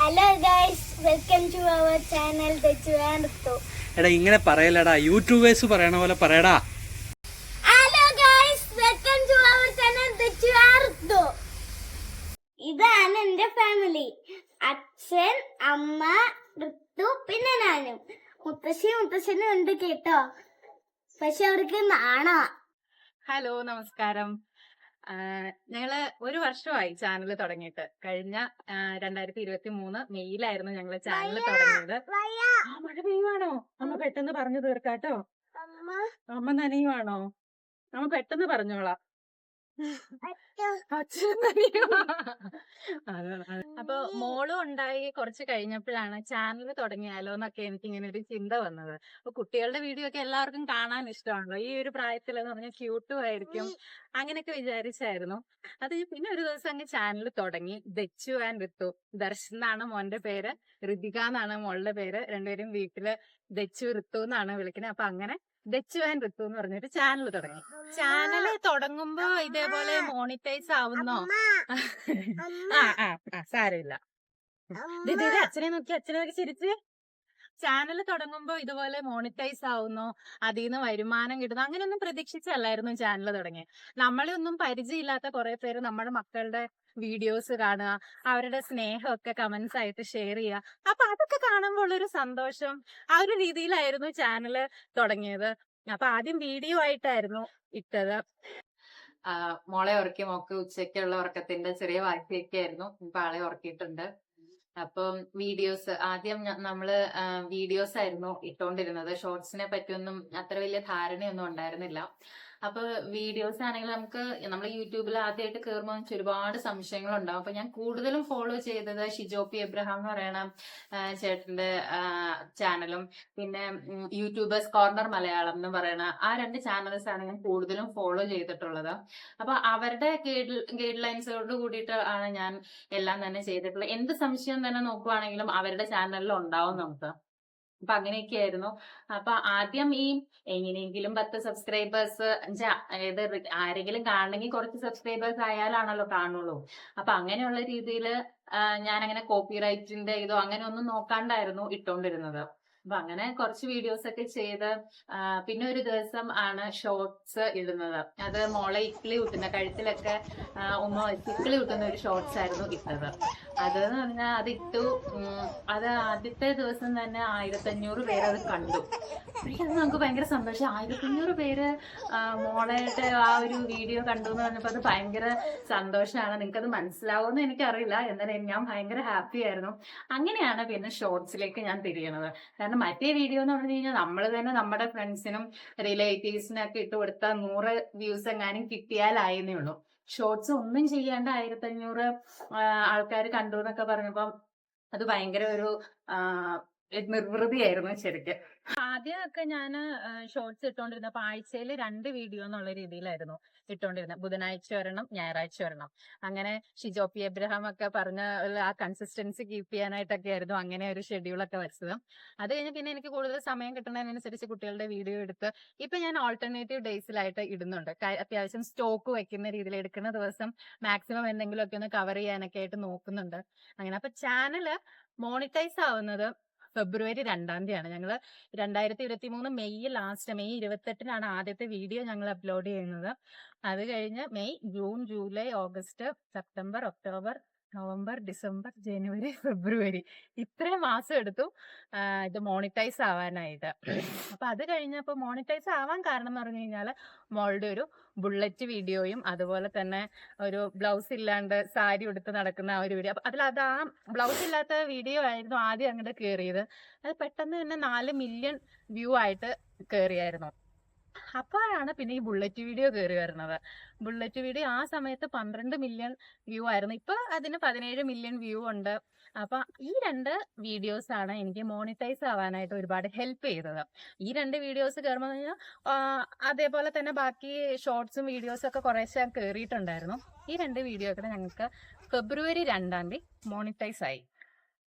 Hello guys, welcome to our channel ദച്ചുവാൻഡു. എടാ ഇങ്ങനെ പറയലടാ, യൂട്യൂബേഴ്സ് പറയണ പോലെ പറയടാ. Hello guys, welcome to our channel ദച്ചുവാൻഡു. ഇതാണ് എന്റെ ഫാമിലി. അച്ഛൻ, അമ്മ, ഋതു, പിന്നെ ഞാനും. മുത്തശ്ശനും ഉണ്ട് കേട്ടോ, പക്ഷെ അവർക്ക് നാണാ. ഹലോ, നമസ്കാരം. ഞങ്ങള് 1 വർഷമായി ചാനൽ തുടങ്ങിയിട്ട്. കഴിഞ്ഞ 2023 മെയ്യിലായിരുന്നു ഞങ്ങള് ചാനൽ തുടങ്ങിയത്. മഴ പെയ്യുവാണോ? അമ്മ പെട്ടെന്ന് പറഞ്ഞു തീർക്കാട്ടോ. അമ്മ നനയുവാണോ? അമ്മ പെട്ടെന്ന് പറഞ്ഞോളാം. അപ്പൊ മോളും ഉണ്ടായി കുറച്ച് കഴിഞ്ഞപ്പോഴാണ് ചാനൽ തുടങ്ങിയാലോ എന്നൊക്കെ എനിക്ക് ഇങ്ങനെ ഒരു ചിന്ത വന്നത്. അപ്പൊ കുട്ടികളുടെ വീഡിയോ ഒക്കെ എല്ലാവർക്കും കാണാൻ ഇഷ്ടമാണല്ലോ. ഈ ഒരു പ്രായത്തിൽ എന്ന് പറഞ്ഞാൽ ക്യൂട്ടും ആയിരിക്കും, അങ്ങനെയൊക്കെ വിചാരിച്ചായിരുന്നു. അത് പിന്നെ ഒരു ദിവസം അങ്ങ് ചാനൽ തുടങ്ങി. ദച്ചു ആൻഡ് ഋതു. ദർശൻ എന്നാണ് മോന്റെ പേര്, ഋതിക എന്നാണ് മോളുടെ പേര്. രണ്ടുപേരും വീട്ടില് ദച്ചു ഋതു എന്നാണ് വിളിക്കുന്നത്. അപ്പൊ അങ്ങനെ ദച്ചു ആൻഡ് ഋതു എന്ന് പറഞ്ഞിട്ട് ചാനൽ തുടങ്ങി. ചാനൽ തുടങ്ങുമ്പോ ഇതേപോലെ മോണിറ്റൈസ് ആവുന്നോ? സാരമില്ല. അച്ഛനെ നോക്കി ചിരിച്ച്. ചാനൽ തുടങ്ങുമ്പോ ഇതുപോലെ മോണിറ്റൈസ് ആവുന്നോ, അതിന്ന് വരുമാനം കിട്ടുന്നു, അങ്ങനെയൊന്നും പ്രതീക്ഷിച്ചല്ലായിരുന്നു ചാനൽ തുടങ്ങി. നമ്മളെ ഒന്നും പരിചയമില്ലാത്ത കുറെ പേര് നമ്മുടെ മക്കളുടെ വീഡിയോസ് കാണുക, അവരുടെ സ്നേഹമൊക്കെ കമന്റ്സ് ആയിട്ട് ഷെയർ ചെയ്യുക. അപ്പൊ അതൊക്കെ കാണുമ്പോൾ ഉള്ളൊരു സന്തോഷം, ആ ഒരു രീതിയിലായിരുന്നു ചാനൽ തുടങ്ങിയത്. അപ്പൊ ആദ്യം വീഡിയോ ആയിട്ടായിരുന്നു ഇട്ടത്. മോളെ ഉറക്കി, മോക്ക് ഉച്ചയ്ക്കുള്ള ഉറക്കത്തിന്റെ ചെറിയ വായ്പയൊക്കെ ആയിരുന്നു. ഇപ്പൊ ആളെ ഉറക്കിയിട്ടുണ്ട്. അപ്പം വീഡിയോസ് ആദ്യം നമ്മള് വീഡിയോസ് ആയിരുന്നു ഇട്ടോണ്ടിരുന്നത്. ഷോർട്സിനെ പറ്റിയൊന്നും അത്ര വലിയ ധാരണയൊന്നും ഉണ്ടായിരുന്നില്ല. അപ്പൊ വീഡിയോസ് ആണെങ്കിൽ നമ്മൾ യൂട്യൂബിൽ ആദ്യമായിട്ട് കയറുമ്പോൾ ഒരുപാട് സംശയങ്ങൾ ഉണ്ടാവും. അപ്പൊ ഞാൻ കൂടുതലും ഫോളോ ചെയ്തത് ഷിജോ പി എബ്രഹാം എന്ന് പറയണ ചേട്ടന്റെ ചാനലും പിന്നെ യൂട്യൂബേഴ്സ് കോർണർ മലയാളം എന്ന് പറയുന്ന ആ 2 ചാനൽസ് ആണ് ഞാൻ കൂടുതലും ഫോളോ ചെയ്തിട്ടുള്ളത്. അപ്പൊ അവരുടെ ഗൈഡ് ലൈൻസോട് കൂടിയിട്ട് ആണ് ഞാൻ എല്ലാം തന്നെ ചെയ്തിട്ടുള്ളത്. എന്ത് സംശയം തന്നെ നോക്കുവാണെങ്കിലും അവരുടെ ചാനലിൽ ഉണ്ടാവും നമുക്ക്. അപ്പൊ അങ്ങനെയൊക്കെയായിരുന്നു. അപ്പൊ ആദ്യം ഈ എങ്ങനെയെങ്കിലും 10 സബ്സ്ക്രൈബേഴ്സ്, ആരെങ്കിലും കാണണമെങ്കിൽ കുറച്ച് സബ്സ്ക്രൈബേഴ്സ് ആയാലാണല്ലോ കാണുള്ളൂ. അപ്പൊ അങ്ങനെയുള്ള രീതിയിൽ ഞാൻ അങ്ങനെ കോപ്പിറൈറ്റിന്റെ ഇതോ അങ്ങനെ ഒന്നും നോക്കാണ്ടായിരുന്നു ഇട്ടോണ്ടിരുന്നത്. അപ്പൊ അങ്ങനെ കുറച്ച് വീഡിയോസ് ഒക്കെ ചെയ്ത് പിന്നെ ഒരു ദിവസം ആണ് ഷോർട്സ് ഇടുന്നത്. അത് മോളെ ഇക്കിളി കുത്തുന്ന കഴുത്തിലൊക്കെ ഇക്കിളി കുത്തുന്ന ഒരു ഷോർട്സ് ആയിരുന്നു ഇട്ടത്. അതെന്ന് പറഞ്ഞാൽ അത് ഇട്ടു. അത് ആദ്യത്തെ ദിവസം തന്നെ 1500 പേര് അത് കണ്ടു. അത് നമുക്ക് ഭയങ്കര സന്തോഷം. 1500 പേര് മോളയുടെ ആ ഒരു വീഡിയോ കണ്ടു എന്ന് പറഞ്ഞപ്പോ അത് ഭയങ്കര സന്തോഷമാണ്. നിങ്ങൾക്കത് മനസ്സിലാവുമെന്ന് എനിക്കറിയില്ല, എന്നാലും ഞാൻ ഭയങ്കര ഹാപ്പി ആയിരുന്നു. അങ്ങനെയാണ് പിന്നെ ഷോർട്സിലേക്ക് ഞാൻ തിരിയണത്. കാരണം മറ്റേ വീഡിയോ എന്ന് പറഞ്ഞു കഴിഞ്ഞാൽ നമ്മൾ തന്നെ നമ്മുടെ ഫ്രണ്ട്സിനും റിലേറ്റീവ്സിനും ഒക്കെ ഇട്ട് കൊടുത്താൽ 100 വ്യൂസ് എങ്ങാനും കിട്ടിയാലായെന്നേ ഉള്ളൂ. ഷോർട്സ് ഒന്നും ചെയ്യാണ്ട് 1500 ആൾക്കാർ കണ്ടു എന്നൊക്കെ പറഞ്ഞപ്പം അത് ഭയങ്കര ഒരു നിർവൃതിയായിരുന്നു ശരിക്കും. ആദ്യമൊക്കെ ഞാൻ ഷോർട്സ് ഇട്ടോണ്ടിരുന്നപ്പോ ആഴ്ചയിൽ 2 വീഡിയോ എന്നുള്ള രീതിയിലായിരുന്നു ഇട്ടോണ്ടിരുന്നത്. ബുധനാഴ്ച ഒരെണ്ണം, ഞായറാഴ്ച ഒരെണ്ണം. അങ്ങനെ ഷിജോ പി എബ്രഹാം ഒക്കെ പറഞ്ഞ ആ കൺസിസ്റ്റൻസി കീപ്പ് ചെയ്യാനായിട്ടൊക്കെ ആയിരുന്നു അങ്ങനെ ഒരു ഷെഡ്യൂളൊക്കെ വെച്ചത്. അത് കഴിഞ്ഞ് പിന്നെ എനിക്ക് കൂടുതൽ സമയം കിട്ടുന്നതിനനുസരിച്ച് കുട്ടികളുടെ വീഡിയോ എടുത്ത് ഇപ്പൊ ഞാൻ ഓൾട്ടർനേറ്റീവ് ഡേയ്സിലായിട്ട് ഇടുന്നുണ്ട്. അത്യാവശ്യം സ്റ്റോക്ക് വെക്കുന്ന രീതിയിൽ എടുക്കുന്ന ദിവസം മാക്സിമം എന്തെങ്കിലുമൊക്കെ ഒന്ന് കവർ ചെയ്യാനൊക്കെ ആയിട്ട് നോക്കുന്നുണ്ട്. അങ്ങനെ അപ്പൊ ചാനല് മോണിറ്റൈസ് ആവുന്നത് ഫെബ്രുവരി 2-ാം തീയതിയാണ്. ഞങ്ങള് 2023 മെയ് 28-നാണ് ആദ്യത്തെ വീഡിയോ ഞങ്ങൾ അപ്ലോഡ് ചെയ്യുന്നത്. അത് കഴിഞ്ഞ് May, June, July, August, September, October, November, December, ജനുവരി, ഫെബ്രുവരി ഇത്രയും മാസം എടുത്തു ഇത് മോണിറ്റൈസ് ആവാനായിട്ട്. അപ്പൊ അത് കഴിഞ്ഞപ്പോ മോണിറ്റൈസ് ആവാൻ കാരണം എന്ന് പറഞ്ഞു കഴിഞ്ഞാല് മോളുടെ ഒരു ബുള്ളറ്റ് വീഡിയോയും അതുപോലെ തന്നെ ഒരു ബ്ലൗസ് ഇല്ലാണ്ട് സാരി ഉടുത്ത് നടക്കുന്ന ആ ഒരു വീഡിയോ. അപ്പൊ ആ ബ്ലൗസ് ഇല്ലാത്ത വീഡിയോ ആയിരുന്നു ആദ്യം അങ്ങോട്ട് കയറിയത്. അത് പെട്ടെന്ന് തന്നെ 4 മില്യൺ വ്യൂ ആയിട്ട് കയറിയായിരുന്നു. അപ്പോഴാണ് പിന്നെ ഈ ബുള്ളറ്റ് വീഡിയോ കയറി വരുന്നത്. ബുള്ളറ്റ് വീഡിയോ ആ സമയത്ത് 12 മില്യൺ വ്യൂ ആയിരുന്നു. ഇപ്പൊ അതിന് 17 മില്യൺ വ്യൂ ഉണ്ട്. അപ്പൊ ഈ 2 വീഡിയോസ് ആണ് എനിക്ക് മോണിറ്റൈസ് ആവാനായിട്ട് ഒരുപാട് ഹെൽപ്പ് ചെയ്തത്. ഈ 2 വീഡിയോസ് കയറുമ്പോൾ കഴിഞ്ഞാൽ അതേപോലെ തന്നെ ബാക്കി ഷോർട്സും വീഡിയോസും ഒക്കെ കുറേശ്ശെ കയറിയിട്ടുണ്ടായിരുന്നു. ഈ 2 വീഡിയോ ഒക്കെ ഞങ്ങൾക്ക് ഫെബ്രുവരി 2-ാം തീയതി മോണിറ്റൈസ് ആയി.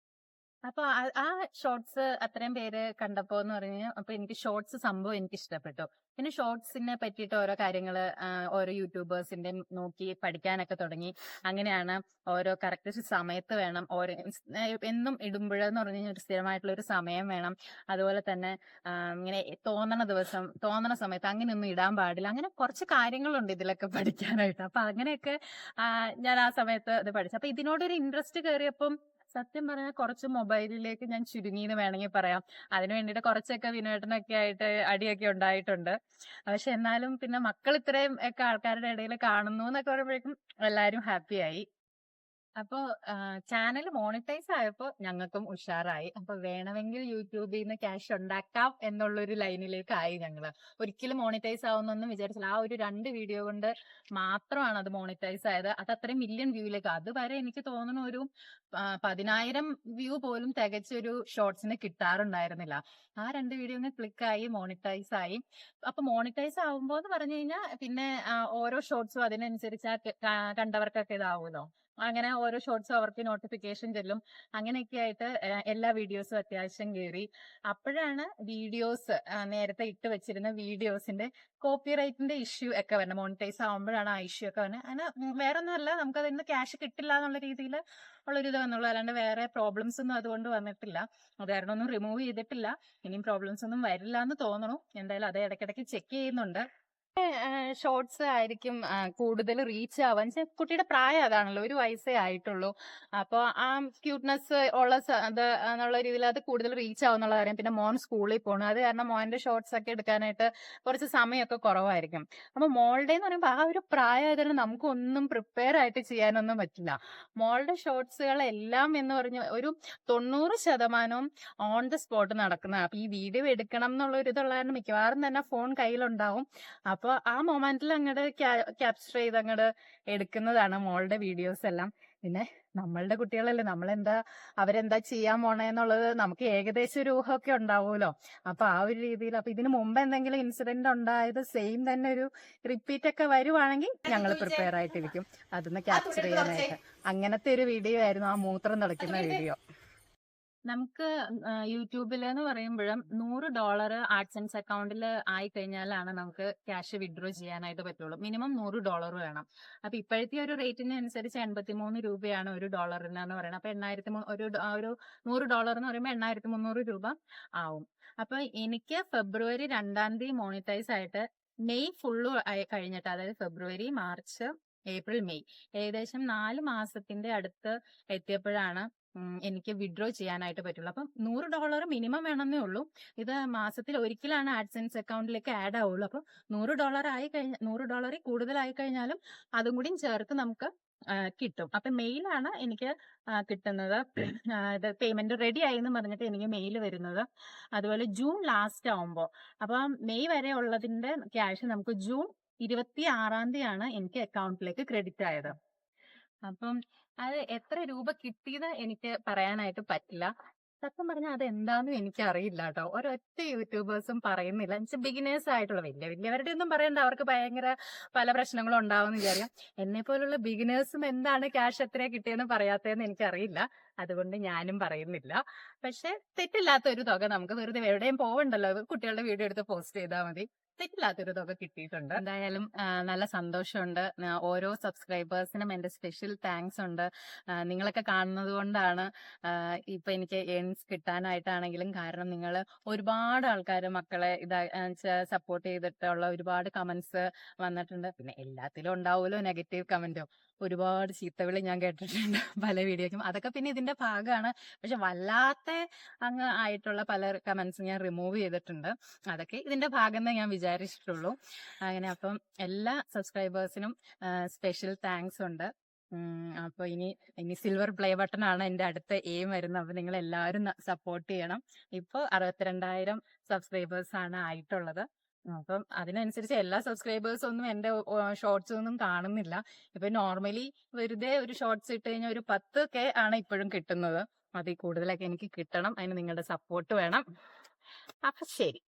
അപ്പൊ ആ ഷോർട്സ് അത്രയും പേര് കണ്ടപ്പോ എന്ന് പറഞ്ഞു അപ്പൊ എനിക്ക് ഷോർട്സ് സംഭവം എനിക്ക് ഇഷ്ടപ്പെട്ടു. പിന്നെ ഷോർട്സിനെ പറ്റിയിട്ട് ഓരോ കാര്യങ്ങള് ഓരോ യൂട്യൂബേഴ്സിന്റെ നോക്കി പഠിക്കാനൊക്കെ തുടങ്ങി. അങ്ങനെയാണ് ഓരോ കറക്റ്റ് സമയത്ത് വേണം ഓരോ എന്നും ഇടുമ്പോഴെന്ന് പറഞ്ഞു കഴിഞ്ഞാൽ ഒരു സ്ഥിരമായിട്ടുള്ള ഒരു സമയം വേണം. അതുപോലെ തന്നെ ഇങ്ങനെ തോന്നണ സമയത്ത് അങ്ങനെയൊന്നും ഇടാൻ പാടില്ല. അങ്ങനെ കുറച്ച് കാര്യങ്ങളുണ്ട് ഇതിലൊക്കെ പഠിക്കാനായിട്ട്. അപ്പൊ അങ്ങനെയൊക്കെ ഞാൻ ആ സമയത്ത് ഇത് പഠിച്ചു. അപ്പൊ ഇതിനോടൊരു ഇൻട്രസ്റ്റ് കയറിയപ്പം സത്യം പറഞ്ഞാൽ കുറച്ച് മൊബൈലിലേക്ക് ഞാൻ ചുരുങ്ങിന്ന് വേണമെങ്കിൽ പറയാം. അതിനു വേണ്ടിയിട്ട് കുറച്ചൊക്കെ വിനോദനൊക്കെ ആയിട്ട് അടിയൊക്കെ ഉണ്ടായിട്ടുണ്ട്. പക്ഷെ എന്നാലും പിന്നെ മക്കൾ ഇത്രയും ഒക്കെ ആൾക്കാരുടെ ഇടയിൽ കാണുന്നു എന്നൊക്കെ പറയുമ്പോഴേക്കും എല്ലാവരും ഹാപ്പിയായി. അപ്പോ ചാനൽ മോണിറ്റൈസ് ആയപ്പോ ഞങ്ങൾക്കും ഉഷാറായി. അപ്പൊ വേണമെങ്കിൽ യൂട്യൂബിൽ നിന്ന് ക്യാഷ് ഉണ്ടാക്കാം എന്നുള്ളൊരു ലൈനിലേക്ക് ആയി ഞങ്ങള്. ഒരിക്കലും മോണിറ്റൈസ് ആവുന്നൊന്നും വിചാരിച്ചില്ല. ആ ഒരു 2 വീഡിയോ കൊണ്ട് മാത്രമാണ് അത് മോണിറ്റൈസ് ആയത്. അത് അത്രയും മില്യൺ വ്യൂയിലേക്ക്. അതുവരെ എനിക്ക് തോന്നുന്നു ഒരു 10,000 വ്യൂ പോലും തികച്ചൊരു ഷോർട്സിന് കിട്ടാറുണ്ടായിരുന്നില്ല. ആ 2 വീഡിയോ ക്ലിക്കായി മോണിറ്റൈസ് ആയി. അപ്പൊ മോണിറ്റൈസ് ആവുമ്പോ എന്ന് പറഞ്ഞു കഴിഞ്ഞാൽ പിന്നെ ഓരോ ഷോർട്സും അതിനനുസരിച്ച് കണ്ടവർക്കൊക്കെ ഇതാവുമല്ലോ. അങ്ങനെ ഓരോ ഷോർട്സും അവർക്ക് നോട്ടിഫിക്കേഷൻ ചെല്ലും. അങ്ങനെയൊക്കെ ആയിട്ട് എല്ലാ വീഡിയോസും അത്യാവശ്യം കയറി. അപ്പോഴാണ് വീഡിയോസ് നേരത്തെ ഇട്ട് വെച്ചിരുന്ന വീഡിയോസിന്റെ കോപ്പിറൈറ്റിന്റെ ഇഷ്യൂ ഒക്കെ വരുന്നത്. മോണിറ്റൈസ് ആവുമ്പോഴാണ് ആ ഇഷ്യൂ ഒക്കെ വരുന്നത്. അങ്ങനെ വേറെ ഒന്നുമല്ല, നമുക്ക് അതിൽ നിന്ന് ക്യാഷ് കിട്ടില്ല എന്നുള്ള രീതിയിൽ ഉള്ളൊരു ഇത് വന്നുള്ളൂ. അല്ലാണ്ട് വേറെ പ്രോബ്ലംസ് ഒന്നും അതുകൊണ്ട് വന്നിട്ടില്ല. അത് കാരണം ഒന്നും റിമൂവ് ചെയ്തിട്ടില്ല. ഇനിയും പ്രോബ്ലംസ് ഒന്നും വരില്ല എന്ന് തോന്നുന്നു. എന്തായാലും അത് ഇടയ്ക്കിടയ്ക്ക് ചെക്ക് ചെയ്യുന്നുണ്ട്. ഷോർട്സ് ആയിരിക്കും കൂടുതൽ റീച്ച് ആവാൻ. കുട്ടിയുടെ പ്രായം അതാണല്ലോ, 1 വയസ്സേ ആയിട്ടുള്ളൂ. അപ്പൊ ആ ക്യൂട്ട്നെസ് ഉള്ള അത് എന്നുള്ള രീതിയിൽ അത് കൂടുതൽ റീച്ച് ആവുന്നുള്ള കാര്യം. പിന്നെ മോൻ സ്കൂളിൽ പോകണം, അത് കാരണം മോന്റെ ഷോർട്സ് ഒക്കെ എടുക്കാനായിട്ട് കുറച്ച് സമയമൊക്കെ കുറവായിരിക്കും. അപ്പൊ മോളുടെ എന്ന് പറയുമ്പോൾ ആ ഒരു പ്രായമായതുകൊണ്ട് നമുക്കൊന്നും പ്രിപ്പയർ ആയിട്ട് ചെയ്യാനൊന്നും പറ്റില്ല. മോളുടെ ഷോർട്സുകളെല്ലാം എന്ന് പറഞ്ഞ ഒരു 90% ഓൺ ദ സ്പോട്ട് നടക്കുന്ന. അപ്പൊ ഈ വീഡിയോ എടുക്കണം എന്നുള്ള ഒരു ഇതുള്ള കാരണം മിക്കവാറും തന്നെ ഫോൺ കയ്യിലുണ്ടാവും. അപ്പൊ ആ മൊമെന്റിൽ അങ്ങോട്ട് ക്യാപ്ചർ ചെയ്ത് അങ്ങോട്ട് എടുക്കുന്നതാണ് മോളുടെ വീഡിയോസ് എല്ലാം. പിന്നെ നമ്മളുടെ കുട്ടികളല്ലേ, അവരെന്താ ചെയ്യാൻ പോണേന്നുള്ളത് നമുക്ക് ഏകദേശം ഒരു ഊഹമൊക്കെ ഉണ്ടാവുമല്ലോ. അപ്പൊ ആ ഒരു രീതിയിൽ അപ്പൊ ഇതിനു മുമ്പ് എന്തെങ്കിലും ഇൻസിഡന്റ് ഉണ്ടായത് സെയിം തന്നെ ഒരു റിപ്പീറ്റ് ഒക്കെ വരുവാണെങ്കിൽ ഞങ്ങൾ പ്രിപ്പയർ ആയിട്ടിരിക്കും അതൊന്ന് ക്യാപ്ചർ ചെയ്യാനായിട്ട്. അങ്ങനത്തെ ഒരു വീഡിയോ ആയിരുന്നു ആ മൂത്രം നടക്കുന്ന വീഡിയോ. നമുക്ക് യൂട്യൂബിൽ എന്ന് പറയുമ്പോഴും $100 ആഡ്സെൻസ് അക്കൗണ്ടിൽ ആയി കഴിഞ്ഞാലാണ് നമുക്ക് ക്യാഷ് വിഡ്രോ ചെയ്യാനായിട്ട് പറ്റുള്ളൂ. മിനിമം $100 വേണം. അപ്പൊ ഇപ്പോഴത്തെ ഒരു റേറ്റിന് അനുസരിച്ച് 83 രൂപയാണ് $1 എന്ന് പറയുന്നത്. അപ്പൊ ഒരു $100 എന്ന് പറയുമ്പോൾ 8,300 രൂപ ആവും. അപ്പൊ എനിക്ക് ഫെബ്രുവരി 2-ാം തീയതി മോണിറ്റൈസ് ആയിട്ട് മെയ് ഫുള്ള് കഴിഞ്ഞിട്ട്, അതായത് ഫെബ്രുവരി, മാർച്ച്, ഏപ്രിൽ, മെയ് ഏകദേശം 4 മാസത്തിന്റെ അടുത്ത് എത്തിയപ്പോഴാണ് എനിക്ക് വിഡ്രോ ചെയ്യാനായിട്ട് പറ്റുള്ളൂ. അപ്പം $100 മിനിമം വേണമെന്നേ ഉള്ളൂ. ഇത് മാസത്തിൽ ഒരിക്കലാണ് ആഡ്സെൻസ് അക്കൗണ്ടിലേക്ക് ആഡ് ആവുള്ളൂ. അപ്പം $100 കൂടുതലായി കഴിഞ്ഞാലും അതും കൂടി ചേർത്ത് നമുക്ക് കിട്ടും. അപ്പൊ മെയിലാണ് എനിക്ക് കിട്ടുന്നത്. ഇത് പേയ്മെന്റ് റെഡി ആയി എന്ന് പറഞ്ഞിട്ട് എനിക്ക് മെയിൽ വരുന്നത്. അതുപോലെ ജൂൺ ലാസ്റ്റ് ആവുമ്പോ, അപ്പൊ മെയ് വരെ ഉള്ളതിന്റെ ക്യാഷ് നമുക്ക് ജൂൺ 26-ാം തീയതിയാണ് എനിക്ക് അക്കൗണ്ടിലേക്ക് ക്രെഡിറ്റ് ആയത്. അപ്പം അത് എത്ര രൂപ കിട്ടിയത് എനിക്ക് പറയാനായിട്ട് പറ്റില്ല. സത്യം പറഞ്ഞാൽ അത് എന്താണെന്നും എനിക്ക് അറിയില്ല കേട്ടോ. ഒരൊറ്റ യൂട്യൂബേഴ്സും പറയുന്നില്ല. എന്നുവെച്ചാൽ ബിഗിനേഴ്സ് ആയിട്ടുള്ള വലിയവരുടെ ഒന്നും പറയണ്ട, അവർക്ക് ഭയങ്കര പല പ്രശ്നങ്ങളും ഉണ്ടാവും വിചാരിക്കാം. എന്നെ പോലുള്ള ബിഗിനേഴ്സും എന്താണ് ക്യാഷ് എത്രയാ കിട്ടിയെന്ന് പറയാത്തതെന്ന് എനിക്കറിയില്ല. അതുകൊണ്ട് ഞാനും പറയുന്നില്ല. പക്ഷെ തെറ്റില്ലാത്ത ഒരു തുക നമുക്ക് വെറുതെ എവിടെയും പോവണ്ടല്ലോ, കുട്ടികളുടെ വീഡിയോ എടുത്ത് പോസ്റ്റ് ചെയ്താൽ മതി. തെറ്റില്ലാത്തൊരു തുക കിട്ടിയിട്ടുണ്ട്. എന്തായാലും നല്ല സന്തോഷമുണ്ട്. ഓരോ സബ്സ്ക്രൈബേഴ്സിനും എന്റെ സ്പെഷ്യൽ താങ്ക്സ് ഉണ്ട്. നിങ്ങളൊക്കെ കാണുന്നത് കൊണ്ടാണ് ഇപ്പൊ എനിക്ക് ഏൺസ് കിട്ടാനായിട്ടാണെങ്കിലും. കാരണം നിങ്ങൾ ഒരുപാട് ആൾക്കാർ മക്കളെ സപ്പോർട്ട് ചെയ്തിട്ടുള്ള ഒരുപാട് കമന്റ്സ് വന്നിട്ടുണ്ട്. പിന്നെ എല്ലാത്തിലും ഉണ്ടാവുമല്ലോ നെഗറ്റീവ് കമന്റോ. ഒരുപാട് ചീത്തവിളി ഞാൻ കേട്ടിട്ടുണ്ട് പല വീഡിയോയ്ക്കും. അതൊക്കെ പിന്നെ ഇതിന്റെ ഭാഗമാണ്. പക്ഷെ വല്ലാത്ത അങ്ങ് ആയിട്ടുള്ള പല കമന്റ്സ് ഞാൻ റിമൂവ് ചെയ്തിട്ടുണ്ട്. അതൊക്കെ ഇതിന്റെ ഭാഗം ഞാൻ വിചാരിച്ചിട്ടുള്ളൂ. അങ്ങനെ അപ്പം എല്ലാ സബ്സ്ക്രൈബേഴ്സിനും സ്പെഷ്യൽ താങ്ക്സ് ഉണ്ട്. അപ്പൊ ഇനി സിൽവർ പ്ലേ ബട്ടൺ ആണ് എന്റെ അടുത്ത എയിം വരുന്നത്. അപ്പൊ നിങ്ങൾ എല്ലാവരും സപ്പോർട്ട് ചെയ്യണം. ഇപ്പൊ 62,000 സബ്സ്ക്രൈബേഴ്സ് ആണ് ആയിട്ടുള്ളത്. അപ്പം അതിനനുസരിച്ച് എല്ലാ സബ്സ്ക്രൈബേഴ്സ് ഒന്നും എന്റെ ഷോർട്സ് ഒന്നും കാണുന്നില്ല. ഇപ്പൊ നോർമലി വെറുതെ ഒരു ഷോർട്സ് ഇട്ട് കഴിഞ്ഞാൽ ഒരു 10K ആണ് ഇപ്പോഴും കിട്ടുന്നത്. അതിൽ കൂടുതലൊക്കെ എനിക്ക് കിട്ടണം. അതിന് നിങ്ങളുടെ സപ്പോർട്ട് വേണം. അപ്പൊ ശരി.